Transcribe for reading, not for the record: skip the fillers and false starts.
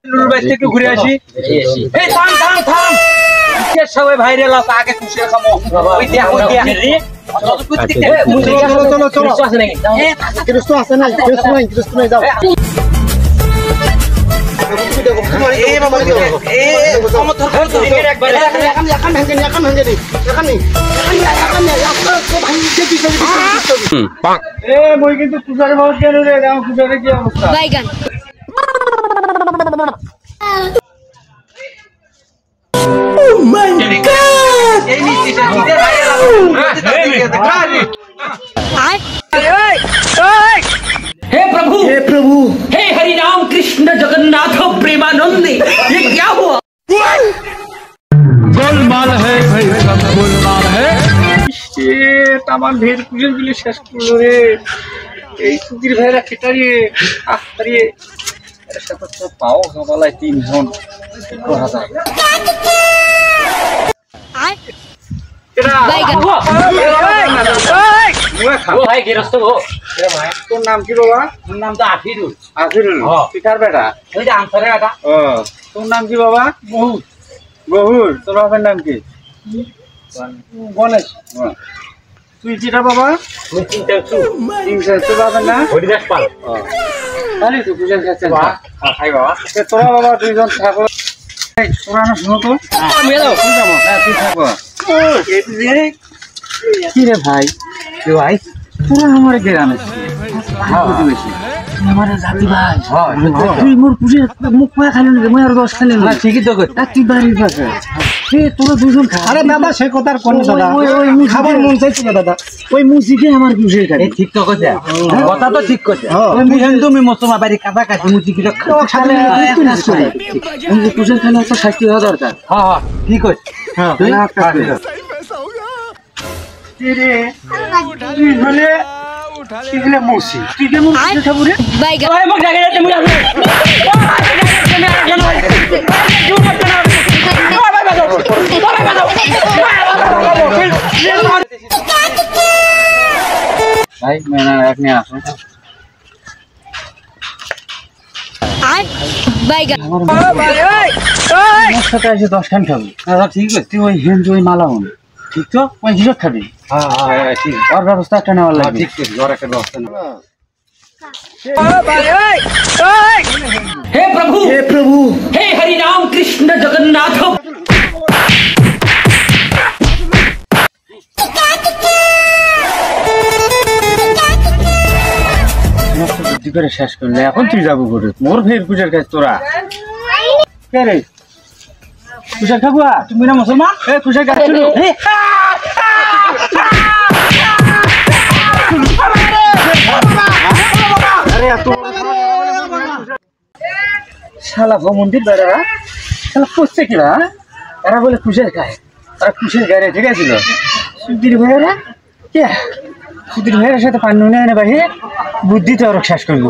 একটু ঘুরে আসি। এই থাম থাম থাম, সবাই ভাইরাল আছে, আগে খুশি খামো। ওই দেখ ওই দেখ রে, চলো চলো চলো, আছে নাকি? কিছু আছে না, কিছু নাই যাও। এই বাবা এ কমত ধর ধর একবার এখন ভাঙে নি এ মই কিন্তু পূজার ভাব কেন রে, দাও পূজারে কি অবস্থা? বাইগান এই নিচেটা দিতে ভাইরাল हे प्रभु हे हरि राम कृष्ण जगन्नाथ प्रेमानंदी, ये क्या हुआ? गोलमाल है भाई, सब गोलमाल है। আমার ভের পুজোর গুলি শেষ করলো রে, এই সুধীর ভাইরা খেটারিয়ে আরে এর সাথে তো পাও সবাই তিনজন করা যায়। তোর নাম কি বাবা? নাম তো আফিরুল। আফিরুল, পিঠার বেটা? ওই যে আনসারে বেটা। ও, তোর নাম কি বাবা? বহুর। বহুর, তোর বাবার নাম কি? গণেশ। তুই কিটা বাবা? তোর বাবার নাম হরিদাস পাল। তাহলে তো পূজা খাচ্ছে বাবা। তোরা বাবা দুইজন থাকো, তোরা না শুনো তো, তুই থাকো। কি রে ভাই? ভাই তোরা আমার গ্রামে আমার জাতি ভাই, তুই মোর পুজো মুখ পায়া খালি না, মই আর দশ খালি না। ঠিকই তো তুই বাড়ির পাশে তোরা দুজন খা। আরে দাদা সে কথা আর কোন দাদা, খাবার মন চাইছিল দাদা, ওই মুসিকে আমার পুজো খাই। ঠিক তো কথা, কথা তো ঠিক কথা। তুমি মুসলমান বাড়ি কাটা কাটি মুচিকি খালে পুজো খালে একটা শাস্তি হওয়া দরকার। হ্যাঁ হ্যাঁ ঠিক আছে। তুই হলে মুসি, তুই কেমন ঠাকুরে বাইগান ভাই মেনা এক নিয়ে আসো। বাইগান আমার সাথে এসে 10 খান খাবি। ঠিক আছে, তুই ওই হেঞ্জ ওই মালা হন ঠিক তো, ওই হিসাব খাবি। হ্যাঁ ঠিক, ওর ব্যবস্থা একটা নেওয়ার লাগবে। ঠিক আছে, ওর একটা ব্যবস্থা নেওয়া। हे प्रभु हे हरि राम कृष्ण जगन्नाथ। বুদ্ধি করে শেষ করলে, এখন তুই যাবো ঘুরে মোর ফের পূজার কাছে। তোরা কে রে? পূজা খাবুয়া তুমি না মুসলমান? পূজা গাছ শালা মন্দির বেড়ারা শালা করছে কিনা, এরা বলে কুশের খায়, তারা কুশের গায়ে ঠিক আছিল। সুধীর ভাইয়েরা কে? সুধীর ভাইয়ের সাথে পানি নিয়ে এনে বাহিরে বুদ্ধি তো আরো শেষ করবো।